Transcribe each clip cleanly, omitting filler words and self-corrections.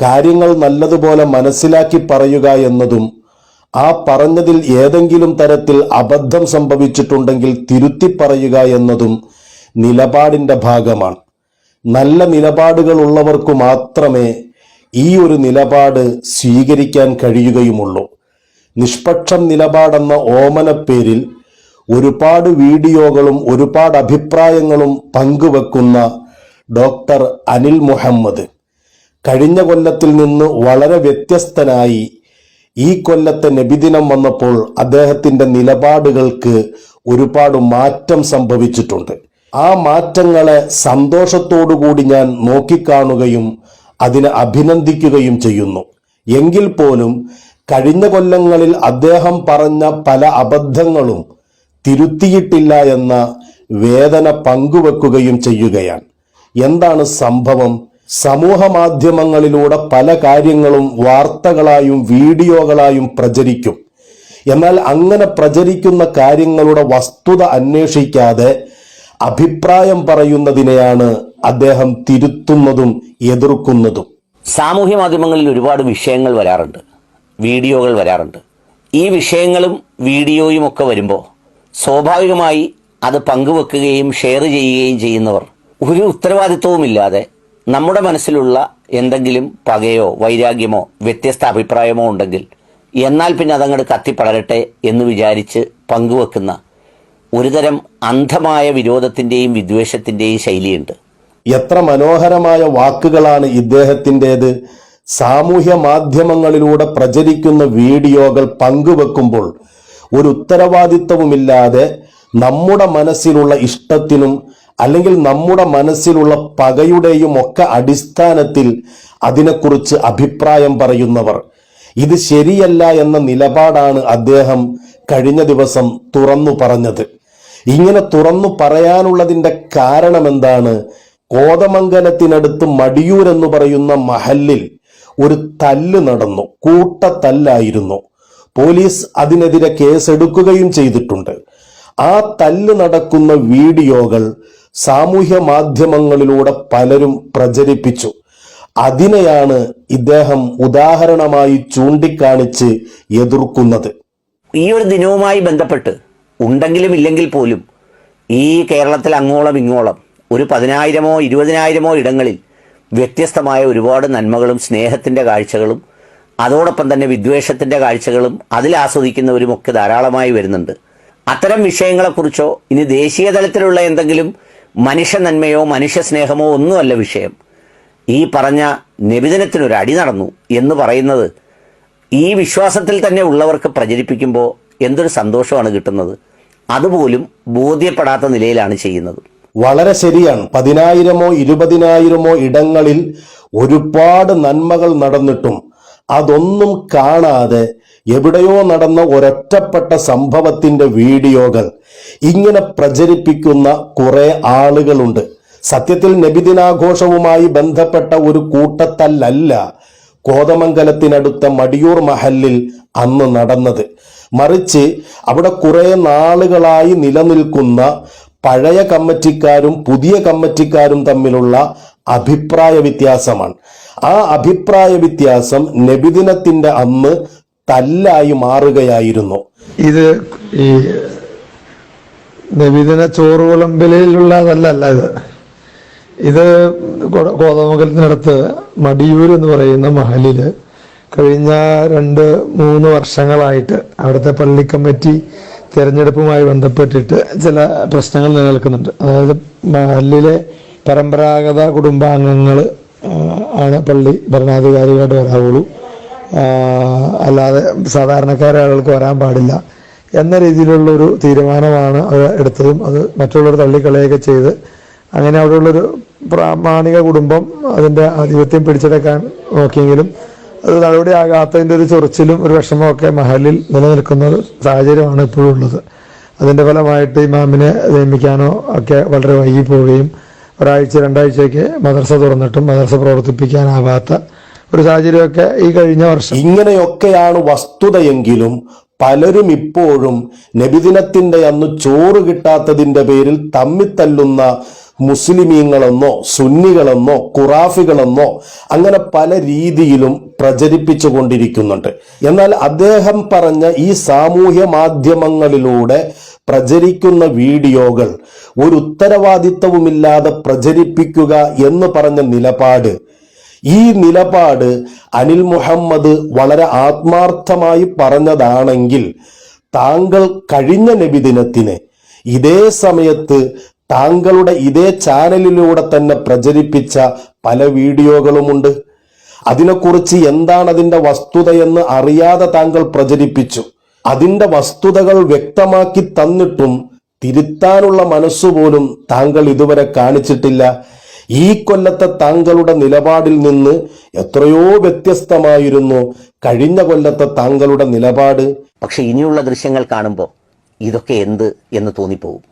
കാര്യങ്ങൾ നല്ലതുപോലെ മനസ്സിലാക്കി പറയുക എന്നതും ആ പറഞ്ഞതിൽ ഏതെങ്കിലും തരത്തിൽ അബദ്ധം സംഭവിച്ചിട്ടുണ്ടെങ്കിൽ തിരുത്തി പറയുക എന്നതും നിലപാടിൻ്റെ ഭാഗമാണ്. നല്ല നിലപാടുകൾ ഉള്ളവർക്ക് മാത്രമേ ഈ ഒരു നിലപാട് സ്വീകരിക്കാൻ കഴിയുകയുമുള്ളൂ. നിഷ്പക്ഷം നിലപാടെന്ന ഓമനപ്പേരിൽ ഒരുപാട് വീഡിയോകളും ഒരുപാട് അഭിപ്രായങ്ങളും പങ്കുവെക്കുന്ന ഡോക്ടർ അനിൽ മുഹമ്മദ് കഴിഞ്ഞ കൊല്ലത്തിൽ നിന്ന് വളരെ വ്യത്യസ്തനായി ഈ കൊല്ലത്തെ നബിദിനം വന്നപ്പോൾ അദ്ദേഹത്തിൻ്റെ നിലപാടുകൾക്ക് ഒരുപാട് മാറ്റം സംഭവിച്ചിട്ടുണ്ട്. ആ മാറ്റങ്ങളെ സന്തോഷത്തോടുകൂടി ഞാൻ നോക്കിക്കാണുകയും അതിനെ അഭിനന്ദിക്കുകയും ചെയ്യുന്നു. എങ്കിൽ പോലും കഴിഞ്ഞ കൊല്ലങ്ങളിൽ അദ്ദേഹം പറഞ്ഞ പല അബദ്ധങ്ങളും തിരുത്തിയിട്ടില്ല എന്ന വേദന പങ്കുവെക്കുകയും ചെയ്യുകയാണ്. എന്താണ് സംഭവം? സമൂഹ മാധ്യമങ്ങളിലൂടെ പല കാര്യങ്ങളും വാർത്തകളായും വീഡിയോകളായും പ്രചരിക്കും. എന്നാൽ അങ്ങനെ പ്രചരിക്കുന്ന കാര്യങ്ങളുടെ വസ്തുത അന്വേഷിക്കാതെ അഭിപ്രായം പറയുന്നതിനെയാണ് അദ്ദേഹം തിരുത്തുന്നതും എതിർക്കുന്നതും. സാമൂഹ്യ മാധ്യമങ്ങളിൽ ഒരുപാട് വിഷയങ്ങൾ വരാറുണ്ട്, വീഡിയോകൾ വരാറുണ്ട്. ഈ വിഷയങ്ങളും വീഡിയോയും ഒക്കെ വരുമ്പോൾ സ്വാഭാവികമായി അത് പങ്കുവെക്കുകയും ഷെയർ ചെയ്യുകയും ചെയ്യുന്നവർ ഒരു ഉത്തരവാദിത്വവുമില്ലാതെ നമ്മുടെ മനസ്സിലുള്ള എന്തെങ്കിലും പകയോ വൈരാഗ്യമോ വ്യത്യസ്ത അഭിപ്രായമോ ഉണ്ടെങ്കിൽ എന്നാൽ പിന്നെ അതങ്ങോട്ട് കത്തിപ്പടരട്ടെ എന്ന് വിചാരിച്ച് പങ്കുവെക്കുന്ന ഒരുതരം അന്ധമായ വിരോധത്തിൻ്റെയും വിദ്വേഷത്തിൻ്റെയും ശൈലിയുണ്ട്. എത്ര മനോഹരമായ വാക്കുകളാണ് ഇദ്ദേഹത്തിൻ്റേത്. സാമൂഹ്യ മാധ്യമങ്ങളിലൂടെ പ്രചരിക്കുന്ന വീഡിയോകൾ പങ്കുവെക്കുമ്പോൾ ഒരു ഉത്തരവാദിത്വവുമില്ലാതെ നമ്മുടെ മനസ്സിലുള്ള ഇഷ്ടത്തിനും അല്ലെങ്കിൽ നമ്മുടെ മനസ്സിലുള്ള പകയുടെയും ഒക്കെ അടിസ്ഥാനത്തിൽ അതിനെക്കുറിച്ച് അഭിപ്രായം പറയുന്നവർ, ഇത് ശരിയല്ല എന്ന നിലപാടാണ് അദ്ദേഹം കഴിഞ്ഞ ദിവസം തുറന്നു പറഞ്ഞത്. ഇങ്ങനെ തുറന്നു പറയാനുള്ളതിൻ്റെ കാരണം എന്താണ്? കോതമംഗലത്തിനടുത്ത് മടിയൂർ എന്ന് പറയുന്ന മഹല്ലിൽ ഒരു തല്ല് നടന്നു, കൂട്ടത്തല്ലായിരുന്നു. പോലീസ് അതിനെതിരെ കേസെടുക്കുകയും ചെയ്തിട്ടുണ്ട്. ആ തല്ല് നടക്കുന്ന വീഡിയോകൾ സാമൂഹ്യ മാധ്യമങ്ങളിലൂടെ പലരും പ്രചരിപ്പിച്ചു. അതിനെയാണ് ഇദ്ദേഹം ഉദാഹരണമായി ചൂണ്ടിക്കാണിച്ച് എതിർക്കുന്നത്. ഈ ഒരു ദിനവുമായി ബന്ധപ്പെട്ട് ഉണ്ടെങ്കിലും ഇല്ലെങ്കിൽ പോലും ഈ കേരളത്തിൽ അങ്ങോളം ഇങ്ങോളം ഒരു 10,000-ഓ 20,000-ഓ ഇടങ്ങളിൽ വ്യത്യസ്തമായ ഒരുപാട് നന്മകളും സ്നേഹത്തിൻ്റെ കാഴ്ചകളും അതോടൊപ്പം തന്നെ വിദ്വേഷത്തിൻ്റെ കാഴ്ചകളും അതിൽ ആസ്വദിക്കുന്നവരുമൊക്കെ ധാരാളമായി വരുന്നുണ്ട്. അത്തരം വിഷയങ്ങളെക്കുറിച്ചോ ഇനി ദേശീയ തലത്തിലുള്ള എന്തെങ്കിലും മനുഷ്യ നന്മയോ മനുഷ്യ സ്നേഹമോ ഒന്നുമല്ല വിഷയം. ഈ പറഞ്ഞ നബിദിനത്തിനൊരു അടി നടന്നു എന്ന് പറയുന്നത് ഈ വിശ്വാസത്തിൽ തന്നെ ഉള്ളവർക്ക് പ്രചരിപ്പിക്കുമ്പോൾ എന്തൊരു സന്തോഷമാണ് കിട്ടുന്നത്. അതുപോലും ബോധ്യപ്പെടാത്ത നിലയിലാണ് ചെയ്യുന്നത്. വളരെ ശരിയാണ്. 10,000-ഓ 20,000-ഓ ഇടങ്ങളിൽ ഒരുപാട് നന്മകൾ നടന്നിട്ടും അതൊന്നും കാണാതെ എവിടെയോ നടന്ന ഒരൊറ്റപ്പെട്ട സംഭവത്തിന്റെ വീഡിയോകൾ ഇങ്ങനെ പ്രചരിപ്പിക്കുന്ന കുറെ ആളുകളുണ്ട്. സത്യത്തിൽ നബിദിനാഘോഷവുമായി ബന്ധപ്പെട്ട ഒരു കൂട്ടത്തല്ലല്ല കോതമംഗലത്തിനടുത്ത മടിയൂർ മഹല്ലിൽ അന്ന് നടന്നത്. മറിച്ച് അവിടെ കുറെ നാളുകളായി നിലനിൽക്കുന്ന പഴയ കമ്മിറ്റിക്കാരും പുതിയ കമ്മിറ്റിക്കാരും തമ്മിലുള്ള അഭിപ്രായ വ്യത്യാസമാണ്. ആ അഭിപ്രായ വ്യത്യാസം നബിദിനത്തിന്റെ അന്ന് തല്ലായി മാറുകയായിരുന്നു. ഇത് ഈ നബിദിന ചോറ് വിളമ്പിലുള്ളതല്ല. ഇത് കോതമംഗലത്തിനടുത്ത് മടിയൂർ എന്ന് പറയുന്ന മഹലില് കഴിഞ്ഞ 2-3 വർഷങ്ങളായിട്ട് അവിടുത്തെ പള്ളി കമ്മിറ്റി തെരഞ്ഞെടുപ്പുമായി ബന്ധപ്പെട്ടിട്ട് ചില പ്രശ്നങ്ങൾ നിലനിൽക്കുന്നുണ്ട്. അതായത് മഹലിലെ പരമ്പരാഗത കുടുംബാംഗങ്ങൾ ആണ് പള്ളി ഭരണാധികാരികളായിട്ട് വരാവുള്ളൂ, അല്ലാതെ സാധാരണക്കാരെ ആളുകൾക്ക് വരാൻ പാടില്ല എന്ന രീതിയിലുള്ളൊരു തീരുമാനമാണ് അവർ എടുത്തതും അത് മറ്റുള്ളവർ തള്ളിക്കളയൊക്കെ ചെയ്ത് അങ്ങനെ അവിടെയുള്ളൊരു പ്രാമാണിക കുടുംബം അതിൻ്റെ ആധിപത്യം പിടിച്ചെടുക്കാൻ നോക്കിയെങ്കിലും അത് നടപടിയാകാത്തതിൻ്റെ ഒരു ചൊറിച്ചിലും ഒരു വിഷമമൊക്കെ മഹലിൽ നിലനിൽക്കുന്ന ഒരു സാഹചര്യമാണ് ഇപ്പോഴും ഉള്ളത്. അതിൻ്റെ ഫലമായിട്ട് ഇമാമിനെ നിയമിക്കാനോ ഒക്കെ വളരെ വൈകി പോവുകയും 1-2 ആഴ്ചയ്ക്ക് മദ്രസ തുറന്നിട്ടും മദ്രസ പ്രവർത്തിപ്പിക്കാനാവാത്ത ഒരു സാഹചര്യമൊക്കെ ഈ കഴിഞ്ഞ വർഷം. ഇങ്ങനെയൊക്കെയാണ് വസ്തുതയെങ്കിലും പലരും ഇപ്പോഴും നബിദിനത്തിന്റെ അന്ന് ചോറ് കിട്ടാത്തതിന്റെ പേരിൽ തമ്മിത്തല്ലുന്ന മുസ്ലിമീങ്ങളെന്നോ സുന്നികളെന്നോ ഖുറാഫികളെന്നോ അങ്ങനെ പല രീതിയിലും പ്രചരിപ്പിച്ചു കൊണ്ടിരിക്കുന്നുണ്ട്. എന്നാൽ അദ്ദേഹം പറഞ്ഞ ഈ സാമൂഹ്യ മാധ്യമങ്ങളിലൂടെ പ്രചരിക്കുന്ന വീഡിയോകൾ ഒരു ഉത്തരവാദിത്തവുമില്ലാതെ പ്രചരിപ്പിക്കുക എന്ന് പറഞ്ഞ നിലപാട്, ഈ നിലപാട് അനിൽ മുഹമ്മദ് വളരെ ആത്മാർത്ഥമായി പറഞ്ഞതാണെങ്കിൽ താങ്കൾ കഴിഞ്ഞ നബിദിനത്തിന് ഇതേ സമയത്ത് താങ്കളുടെ ഇതേ ചാനലിലൂടെ തന്നെ പ്രചരിപ്പിച്ച പല വീഡിയോകളുമുണ്ട്. അതിനെക്കുറിച്ച് എന്താണ് അതിന്റെ വസ്തുതയെന്ന് അറിയാതെ താങ്കൾ പ്രചരിപ്പിച്ചു. അതിന്റെ വസ്തുതകൾ വ്യക്തമാക്കി തന്നിട്ടും തിരുത്താനുള്ള മനസ്സുപോലും താങ്കൾ ഇതുവരെ കാണിച്ചിട്ടില്ല. ഈ കൊല്ലത്തെ താങ്കളുടെ നിലപാടിൽ നിന്ന് എത്രയോ വ്യത്യസ്തമായിരുന്നു കഴിഞ്ഞ കൊല്ലത്തെ താങ്കളുടെ നിലപാട്. പക്ഷെ ഇനിയുള്ള ദൃശ്യങ്ങൾ കാണുമ്പോൾ ഇതൊക്കെ എന്ത് എന്ന് തോന്നിപ്പോകും.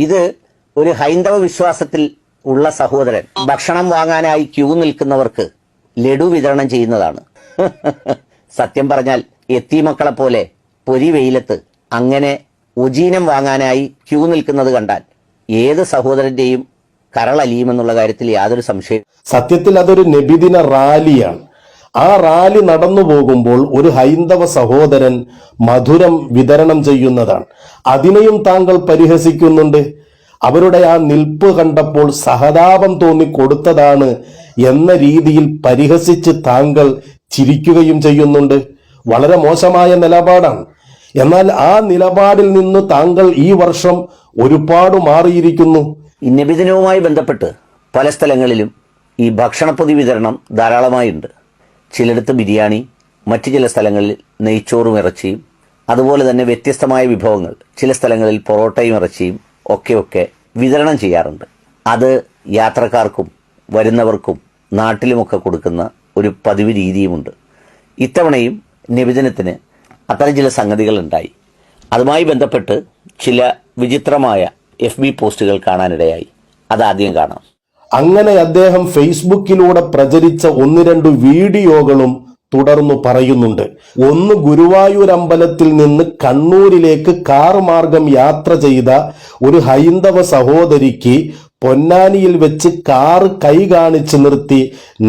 ഇത് ഒരു ഹൈന്ദവ വിശ്വാസത്തിൽ ഉള്ള സഹോദരൻ ഭക്ഷണം വാങ്ങാനായി ക്യൂ നിൽക്കുന്നവർക്ക് ലഡു വിതരണം ചെയ്യുന്നതാണ്. സത്യം പറഞ്ഞാൽ എത്തീമക്കളെ പോലെ പൊരി വെയിലത്ത് അങ്ങനെ ഉജീനം വാങ്ങാനായി ക്യൂ നിൽക്കുന്നത് കണ്ടാൽ ഏത് സഹോദരന്റെയും കരളലിയുമെന്നുള്ള കാര്യത്തിൽ യാതൊരു സംശയം. സത്യത്തിൽ അതൊരു നബിദിന റാലിയാണ്. ആ റാലി നടന്നു പോകുമ്പോൾ ഒരു ഹൈന്ദവ സഹോദരൻ മധുരം വിതരണം ചെയ്യുന്നതാണ്. അതിനെയും താങ്കൾ പരിഹസിക്കുന്നുണ്ട്. അവരുടെ ആ നിൽപ്പ് കണ്ടപ്പോൾ സഹതാപം തോന്നി കൊടുത്തതാണ് എന്ന രീതിയിൽ പരിഹസിച്ച് താങ്കൾ ചിരിക്കുകയും ചെയ്യുന്നുണ്ട്. വളരെ മോശമായ നിലപാടാണ്. എന്നാൽ ആ നിലപാടിൽ നിന്ന് താങ്കൾ ഈ വർഷം ഒരുപാട് മാറിയിരിക്കുന്നു. ഈ നബിദിനവുമായി ബന്ധപ്പെട്ട് പല സ്ഥലങ്ങളിലും ഈ ഭക്ഷണപ്പൊതി വിതരണം ധാരാളമായുണ്ട്. ചിലയിടത്ത് ബിരിയാണി, മറ്റു ചില സ്ഥലങ്ങളിൽ നെയ്ച്ചോറും ഇറച്ചിയും, അതുപോലെ തന്നെ വ്യത്യസ്തമായ വിഭവങ്ങൾ ചില സ്ഥലങ്ങളിൽ പൊറോട്ടയും ഇറച്ചിയും ഒക്കെ വിതരണം ചെയ്യാറുണ്ട്. അത് യാത്രക്കാർക്കും വരുന്നവർക്കും നാട്ടിലുമൊക്കെ കൊടുക്കുന്ന ഒരു പതിവ് രീതിയുമുണ്ട്. ഇത്തവണയും നബിദിനത്തിന് അത്തരം ചില സംഗതികൾ ഉണ്ടായി. അതുമായി ബന്ധപ്പെട്ട് ചില വിചിത്രമായ FB പോസ്റ്റുകൾ കാണാനിടയായി. അതാദ്യം കാണാം. അങ്ങനെ അദ്ദേഹം ഫേസ്ബുക്കിലൂടെ പ്രചരിച്ച 1-2 വീഡിയോകളും തുടർന്നു പറയുന്നുണ്ട്. ഒന്ന്, ഗുരുവായൂർ അമ്പലത്തിൽ നിന്ന് കണ്ണൂരിലേക്ക് കാർ മാർഗം യാത്ര ചെയ്ത ഒരു ഹൈന്ദവ സഹോദരിക്ക് പൊന്നാനിയിൽ വെച്ച് കാറ് കൈ കാണിച്ച് നിർത്തി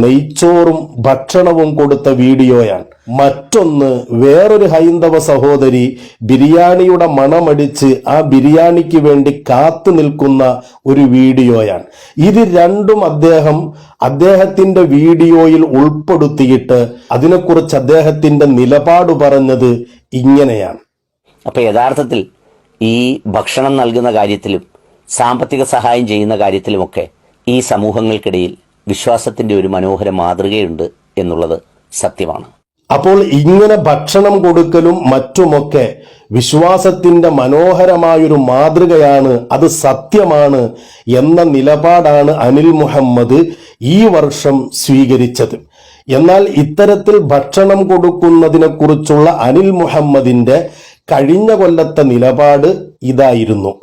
നെയ്ച്ചോറും ഭക്ഷണവും കൊടുത്ത വീഡിയോയാണ്. മറ്റൊന്ന്, വേറൊരു ഹൈന്ദവ സഹോദരി ബിരിയാണിയുടെ മണമടിച്ച് ആ ബിരിയാണിക്ക് വേണ്ടി കാത്തു നിൽക്കുന്ന ഒരു വീഡിയോയാണ്. ഇത് രണ്ടും അദ്ദേഹത്തിന്റെ വീഡിയോയിൽ ഉൾപ്പെടുത്തിയിട്ട് അതിനെക്കുറിച്ച് അദ്ദേഹത്തിന്റെ നിലപാട് പറഞ്ഞത് ഇങ്ങനെയാണ്. അപ്പൊ യഥാർത്ഥത്തിൽ ഈ ഭക്ഷണം നൽകുന്ന കാര്യത്തിലും സാമ്പത്തിക സഹായം ചെയ്യുന്ന കാര്യത്തിലുമൊക്കെ ഈ സമൂഹങ്ങൾക്കിടയിൽ വിശ്വാസത്തിന്റെ ഒരു മനോഹര മാതൃകയുണ്ട് എന്നുള്ളത് സത്യമാണ്. അപ്പോൾ ഇങ്ങനെ ഭക്ഷണം കൊടുക്കലും മറ്റുമൊക്കെ വിശ്വാസത്തിന്റെ മനോഹരമായൊരു മാതൃകയാണ്, അത് സത്യമാണ് എന്ന നിലപാടാണ് അനിൽ മുഹമ്മദ് ഈ വർഷം സ്വീകരിച്ചത്. എന്നാൽ ഇത്തരത്തിൽ ഭക്ഷണം കൊടുക്കുന്നതിനെ കുറിച്ചുള്ള അനിൽ മുഹമ്മദിന്റെ കഴിഞ്ഞ കൊല്ലത്തെ നിലപാട് ഇതായിരുന്നു.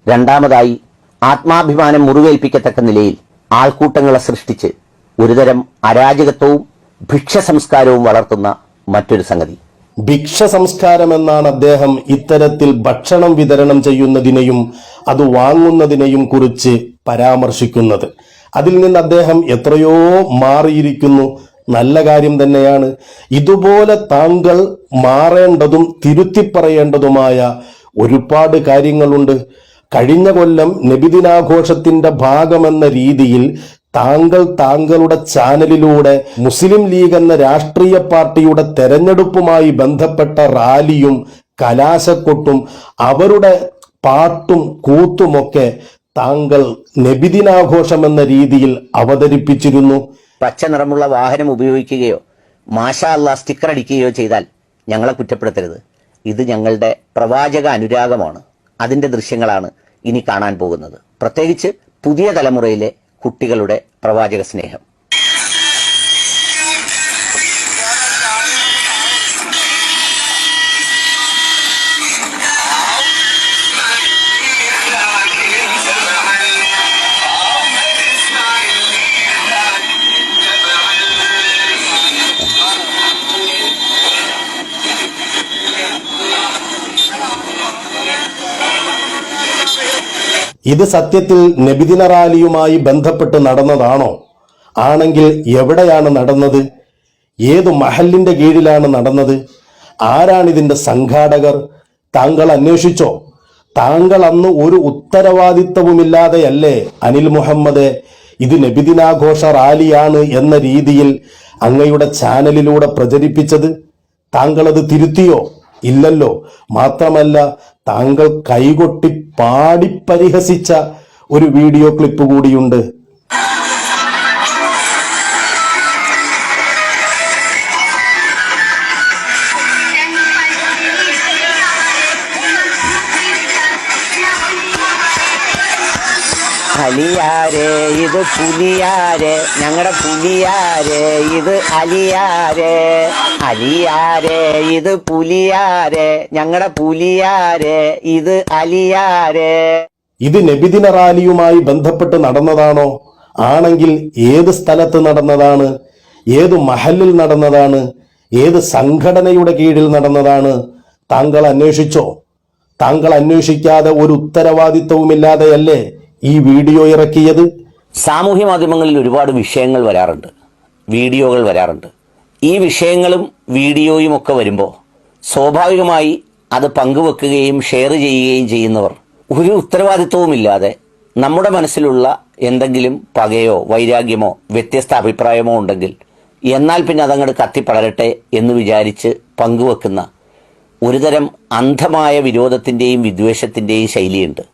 രണ്ടാമതായി, ആത്മാഭിമാനം മുറിവേൽപ്പിക്കത്തക്ക നിലയിൽ ആൾക്കൂട്ടങ്ങളെ സൃഷ്ടിച്ച് ഒരുതരം അരാജകത്വവും ഭിക്ഷ സംസ്കാരവും വളർത്തുന്ന മറ്റൊരു സംഗതി. ഭിക്ഷ സംസ്കാരം എന്നാണ് അദ്ദേഹം ഇത്തരത്തിൽ ഭക്ഷണം വിതരണം ചെയ്യുന്നതിനെയും അത് വാങ്ങുന്നതിനെയും കുറിച്ച് പരാമർശിക്കുന്നത്. അതിൽ നിന്ന് അദ്ദേഹം എത്രയോ മാറിയിരിക്കുന്നു. നല്ല കാര്യം തന്നെയാണ്. ഇതുപോലെ താങ്കൾ മാറേണ്ടതും തിരുത്തിപ്പറയേണ്ടതുമായ ഒരുപാട് കാര്യങ്ങളുണ്ട്. കഴിഞ്ഞ കൊല്ലം നബിദിനാഘോഷത്തിന്റെ ഭാഗമെന്ന രീതിയിൽ താങ്കളുടെ ചാനലിലൂടെ മുസ്ലിം ലീഗ് എന്ന രാഷ്ട്രീയ പാർട്ടിയുടെ തെരഞ്ഞെടുപ്പുമായി ബന്ധപ്പെട്ട റാലിയും കലാശക്കൊട്ടും അവരുടെ പാട്ടും കൂത്തുമൊക്കെ താങ്കൾ നബിദിനാഘോഷം എന്ന രീതിയിൽ അവതരിപ്പിച്ചിരുന്നു. പച്ച നിറമുള്ള വാഹനം ഉപയോഗിക്കുകയോ മാഷാ അല്ലാഹ് സ്റ്റിക്കർ അടിക്കുകയോ ചെയ്താൽ ഞങ്ങളെ കുറ്റപ്പെടുത്തരുത്. ഇത് ഞങ്ങളുടെ പ്രവാചക അനുരാഗമാണ്. അതിന്റെ ദൃശ്യങ്ങളാണ് ഇനി കാണാൻ പോകുന്നത്. പ്രത്യേകിച്ച് പുതിയ തലമുറയിലെ കുട്ടികളുടെ പ്രവാചക സ്നേഹം. ഇത് സത്യത്തിൽ നബിദിന റാലിയുമായി ബന്ധപ്പെട്ട് നടന്നതാണോ? ആണെങ്കിൽ എവിടെയാണ് നടന്നത്? ഏതു മഹലിന്റെ കീഴിലാണ് നടന്നത്? ആരാണിതിന്റെ സംഘാടകർ? താങ്കൾ അന്വേഷിച്ചോ? താങ്കൾ അന്ന് ഒരു ഉത്തരവാദിത്തവുമില്ലാതെയല്ലേ അനിൽ മുഹമ്മദ് ഇത് നബിദിനാഘോഷ റാലിയാണ് എന്ന രീതിയിൽ അങ്ങയുടെ ചാനലിലൂടെ പ്രചരിപ്പിച്ചത്? താങ്കൾ അത് തിരുത്തിയോ? ഇല്ലല്ലോ. മാത്രമല്ല, താങ്കൾ കൈകൊട്ടി പാടി പരിഹസിച്ച ഒരു വീഡിയോ ക്ലിപ്പ് കൂടിയുണ്ട്. അലിയാരെ ഇത് പുലിയാരെ, ഞങ്ങളുടെ പുലിയാരെ ഇത് അലിയാരെ. അലിയാരെ ഇത് പുലിയാരെ, ഞങ്ങളുടെ പുലിയാരെ ഇത് അലിയാരെ. ഇത് നബിദിന റാലിയുമായി ബന്ധപ്പെട്ട് നടന്നതാണോ? ആണെങ്കിൽ ഏത് സ്ഥലത്ത് നടന്നതാണ്? ഏത് മഹലിൽ നടന്നതാണ്? ഏത് സംഘടനയുടെ കീഴിൽ നടന്നതാണ്? താങ്കൾ അന്വേഷിച്ചോ? താങ്കൾ അന്വേഷിക്കാതെ ഒരു ഉത്തരവാദിത്വവുമില്ലാതെയല്ലേ ഈ വീഡിയോ ഇറക്കിയത്? സാമൂഹ്യ മാധ്യമങ്ങളിൽ ഒരുപാട് വിഷയങ്ങൾ വരാറുണ്ട്, വീഡിയോകൾ വരാറുണ്ട്. ഈ വിഷയങ്ങളും വീഡിയോയും ഒക്കെ വരുമ്പോൾ സ്വാഭാവികമായി അത് പങ്കുവെക്കുകയും ഷെയർ ചെയ്യുകയും ചെയ്യുന്നവർ ഒരു ഉത്തരവാദിത്വവുമില്ലാതെ നമ്മുടെ മനസ്സിലുള്ള എന്തെങ്കിലും പകയോ വൈരാഗ്യമോ വ്യത്യസ്ത അഭിപ്രായമോ ഉണ്ടെങ്കിൽ എന്നാൽ പിന്നെ അതങ്ങോട്ട് കത്തിപ്പടരട്ടെ എന്ന് വിചാരിച്ച് പങ്കുവെക്കുന്ന ഒരുതരം അന്ധമായ വിരോധത്തിൻ്റെയും വിദ്വേഷത്തിൻ്റെയും ശൈലിയുണ്ട്.